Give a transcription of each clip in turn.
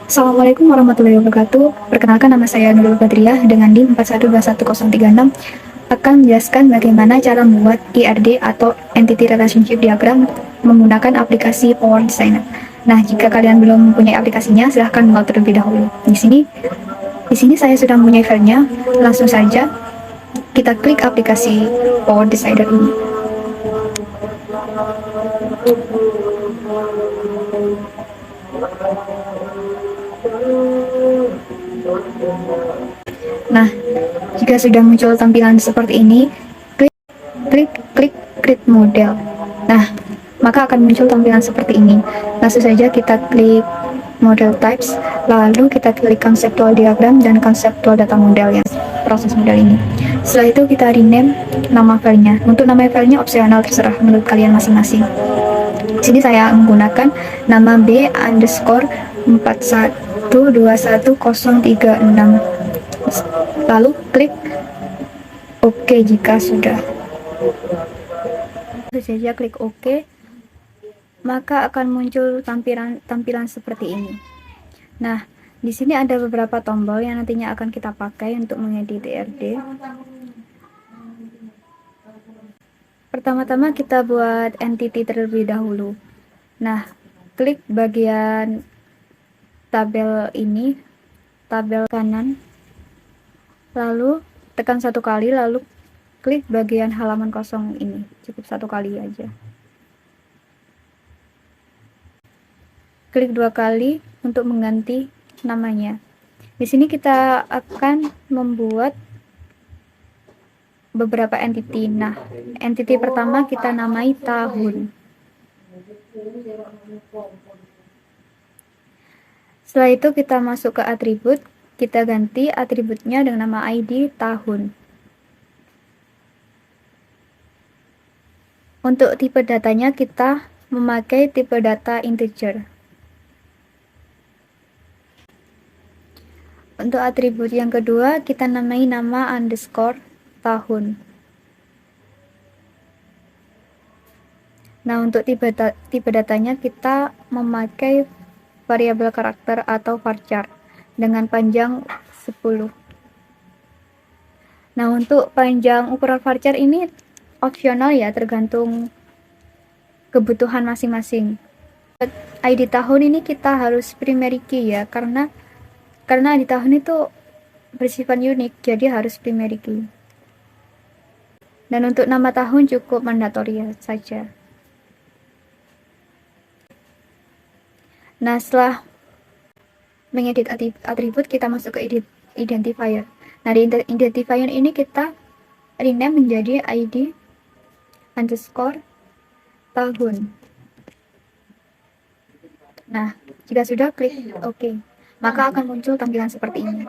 Assalamualaikum warahmatullahi wabarakatuh. Perkenalkan, nama saya Nurul Badriah dengan NIM 4121036 akan menjelaskan bagaimana cara membuat IRD atau Entity Relationship Diagram menggunakan aplikasi Power Designer. Nah, jika kalian belum mempunyai aplikasinya, silahkan download terlebih dahulu. Di sini saya sudah mempunyai filenya. Langsung saja kita klik aplikasi Power Designer ini. Nah, jika sudah muncul tampilan seperti ini, klik Create Model. Nah, maka akan muncul tampilan seperti ini. Langsung saja kita klik Model Types, lalu kita klik Conceptual Diagram dan Conceptual Data Model yang proses model ini. Setelah itu kita rename nama filenya. Untuk nama filenya opsional, terserah menurut kalian masing-masing. Di sini saya menggunakan nama B_412136. Lalu klik OK jika sudah. Lalu saja klik OK, maka akan muncul tampilan seperti ini. Nah, di sini ada beberapa tombol yang nantinya akan kita pakai untuk mengedit IRD. Pertama-tama kita buat entity terlebih dahulu. Nah, klik bagian tabel ini, tabel kanan, lalu tekan satu kali, lalu klik bagian halaman kosong ini, cukup satu kali aja. Klik dua kali untuk mengganti namanya. Di sini kita akan membuat beberapa entity. Nah, entity pertama kita namai tahun. Setelah itu kita masuk ke atribut, kita ganti atributnya dengan nama ID tahun. Untuk tipe datanya kita memakai tipe data integer. Untuk atribut yang kedua kita namai nama underscore tahun. Nah, untuk tipe datanya kita memakai variabel karakter atau varchar dengan panjang 10. Nah, untuk panjang ukuran varchar ini opsional ya, tergantung kebutuhan masing-masing. ID tahun ini kita harus primary key ya, karena ID tahun itu bersifat unik, jadi harus primary key. Dan untuk nama tahun cukup mandatory saja. Nah, setelah mengedit atribut, kita masuk ke identifier. Nah, di identifier ini kita rename menjadi ID underscore tahun. Nah, jika sudah, klik OK, maka akan muncul tampilan seperti ini.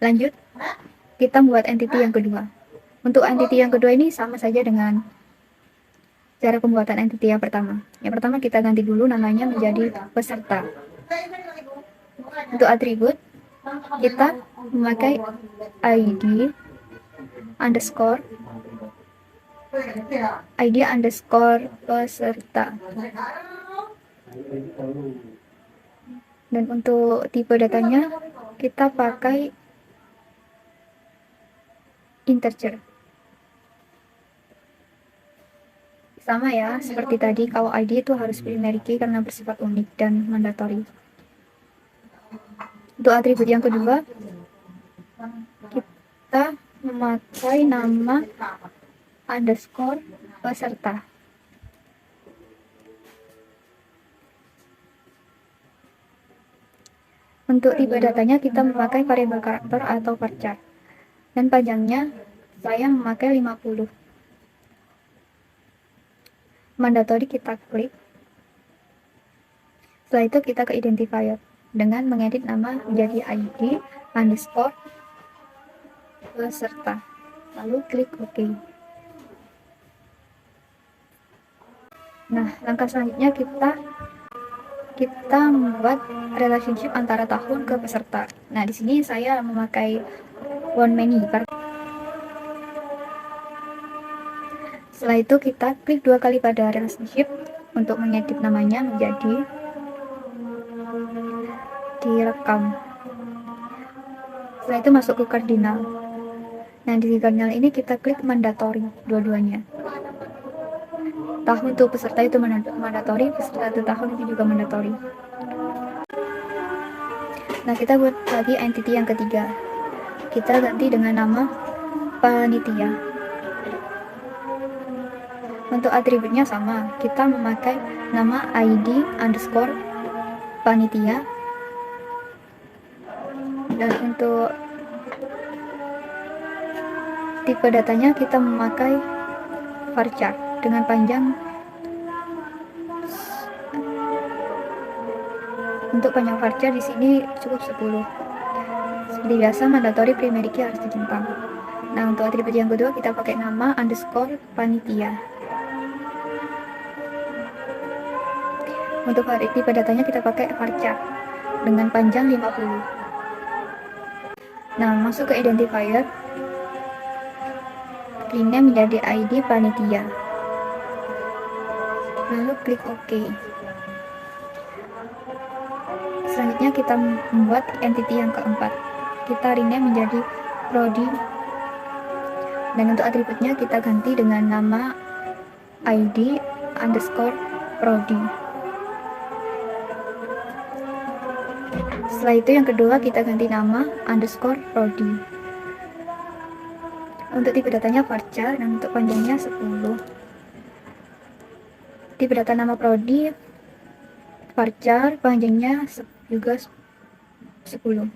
Lanjut, kita membuat entity yang kedua. Untuk entity yang kedua ini sama saja dengan cara pembuatan entity yang pertama. Yang pertama kita ganti dulu namanya menjadi peserta. Untuk atribut kita memakai ID underscore peserta. Dan untuk tipe datanya kita pakai integer. Sama ya, seperti tadi, kalau ID itu harus primary key karena bersifat unik dan mandatory. Untuk atribut yang kedua, kita memakai nama underscore peserta. Untuk tipe datanya kita memakai variabel karakter atau varchar. Dan panjangnya saya memakai 50. Mandatory kita klik. Setelah itu kita ke identifier dengan mengedit nama menjadi ID underscore peserta. Lalu klik OK. Nah, langkah selanjutnya kita membuat relationship antara tahun ke peserta. Nah, di sini saya memakai one many. Setelah itu kita klik dua kali pada relationship untuk mengedit namanya menjadi direkam. Setelah itu masuk ke kardinal. Nah, di kardinal ini kita klik mandatory dua-duanya. Tahun untuk peserta itu mandatory, peserta 1 tahun itu juga mandatory. Nah, kita buat lagi entity yang ketiga. Kita ganti dengan nama panitia. Untuk atributnya sama, kita memakai nama ID underscore panitia. Dan untuk tipe datanya kita memakai varchar dengan panjang. Untuk panjang varchar di sini cukup 10. Seperti biasa, mandatory primary key harus dicentang. Nah, untuk atribut yang kedua kita pakai nama underscore panitia. Untuk tipe datanya kita pakai varchar dengan panjang 50. Nah, masuk ke identifier, rename menjadi ID panitia, lalu klik OK. Selanjutnya kita membuat entity yang keempat, kita rename menjadi prodi, dan untuk atributnya kita ganti dengan nama ID underscore prodi. Setelah itu yang kedua kita ganti nama underscore prodi. Untuk tipe datanya varchar dan untuk panjangnya 10. Tipe data nama prodi varchar, panjangnya juga 10.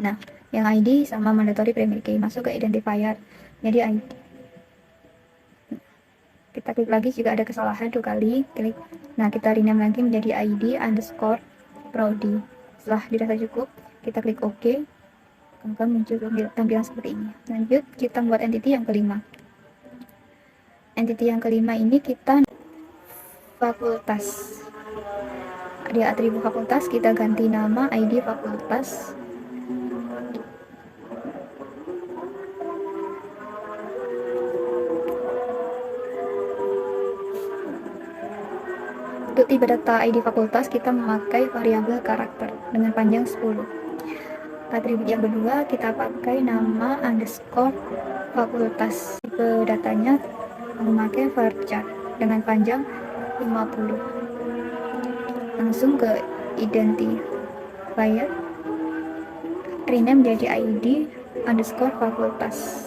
Nah, yang ID sama mandatory primary key, masuk ke identifier jadi ID. Kita klik lagi jika ada kesalahan 2 kali, klik. Nah, kita rename lagi menjadi ID underscore prodi. Setelah dirasa cukup, kita klik OK. Maka muncul tampilan seperti ini. Lanjut, kita buat entity yang kelima. Entity yang kelima ini kita fakultas. Di atribut fakultas kita ganti nama ID fakultas. Untuk tipe data ID fakultas kita memakai variabel karakter dengan panjang 10. Atribut yang kedua kita pakai nama underscore fakultas. Tipe datanya memakai varchar dengan panjang 50. Langsung ke identifier, rename menjadi ID underscore fakultas,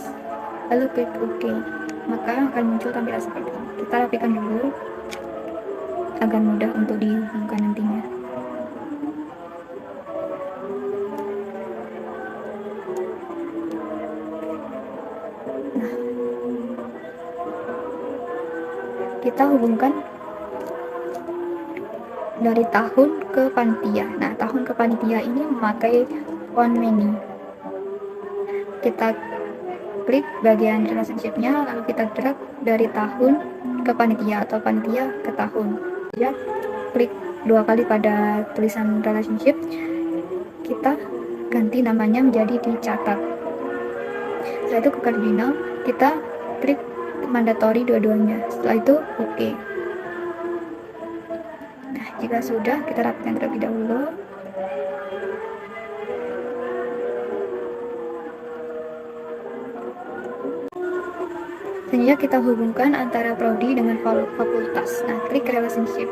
lalu klik OK. Maka akan muncul tampilan seperti ini. Kita rapikan dulu agar mudah untuk dihubungkan nantinya. Nah, kita hubungkan dari tahun ke panitia. Nah, tahun ke panitia ini memakai one many. Kita klik bagian relationship-nya, lalu kita drag dari tahun ke panitia atau panitia ke tahun. Ya, klik 2 kali pada tulisan relationship. Kita ganti namanya menjadi dicatat. Setelah itu ke kardinal, kita klik mandatory dua-duanya. Setelah itu OK. Nah, jika sudah, kita rapikan terlebih dahulu. Selanjutnya kita hubungkan antara prodi dengan fakultas. Nah, klik relationship.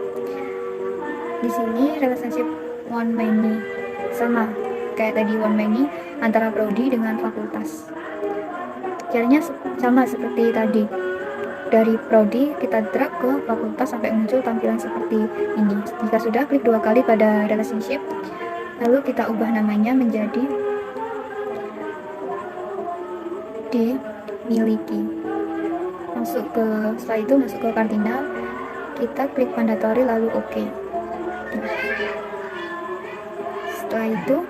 Di sini relationship one many, sama kayak tadi one many antara prodi dengan fakultas. Caranya sama seperti tadi. Dari prodi kita drag ke fakultas sampai muncul tampilan seperti ini. Jika sudah, klik 2 kali pada relationship, lalu kita ubah namanya menjadi dimiliki. Setelah itu masuk ke kardinal, kita klik mandatory lalu OK. Setelah itu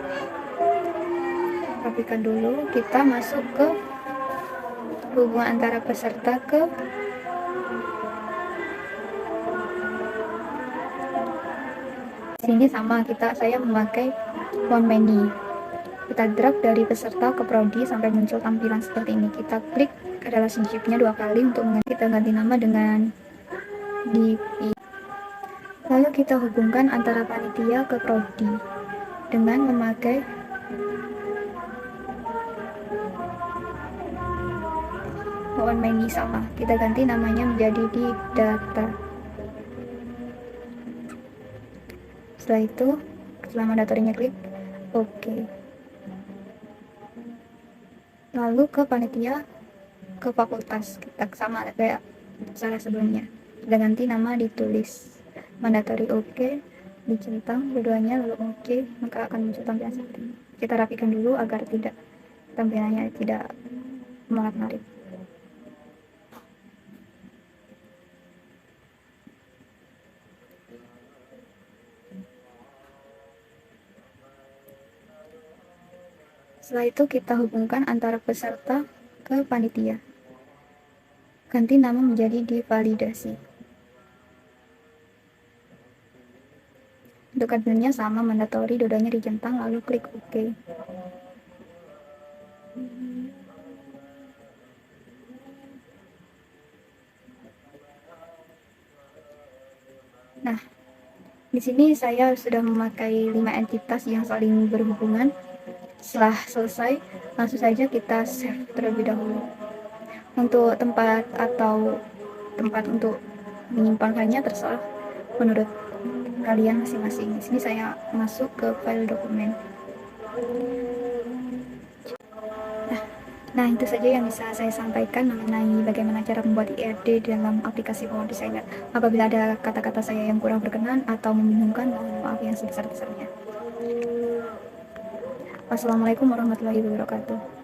rapikan dulu, kita masuk ke hubungan antara peserta ke sini sama, saya memakai one many. Kita drag dari peserta ke prodi sampai muncul tampilan seperti ini. Kita klik relationship-nya 2 kali untuk kita ganti nama dengan DP. Lalu kita hubungkan antara panitia ke prodi. dengan memakai bawaan ini sama. Kita ganti namanya menjadi di data. Setelah itu, setelah mandatorinya klik OK. Lalu ke panitia, ke fakultas, kita sama kayak cara sebelumnya. Kita ganti nama, ditulis mandatory OK, dicentang keduanya lalu OK, maka akan muncul tampilan seperti ini. Kita rapikan dulu agar tidak tampilannya tidak menarik. Setelah itu kita hubungkan antara peserta ke panitia. Ganti nama menjadi divalidasi. Untuk adminnya sama, mandatory, dodanya dicentang, lalu klik OK. Nah, di sini saya sudah memakai 5 entitas yang saling berhubungan. Setelah selesai, langsung saja kita save terlebih dahulu. Untuk tempat untuk menyimpankannya terserah menurut kalian masing-masing. Di sini saya masuk ke file dokumen. Nah, itu saja yang bisa saya sampaikan mengenai bagaimana cara membuat IRD dalam aplikasi Power Designer. Apabila ada kata-kata saya yang kurang berkenan atau membingungkan, mohon maaf yang sebesar-besarnya. Wassalamualaikum warahmatullahi wabarakatuh.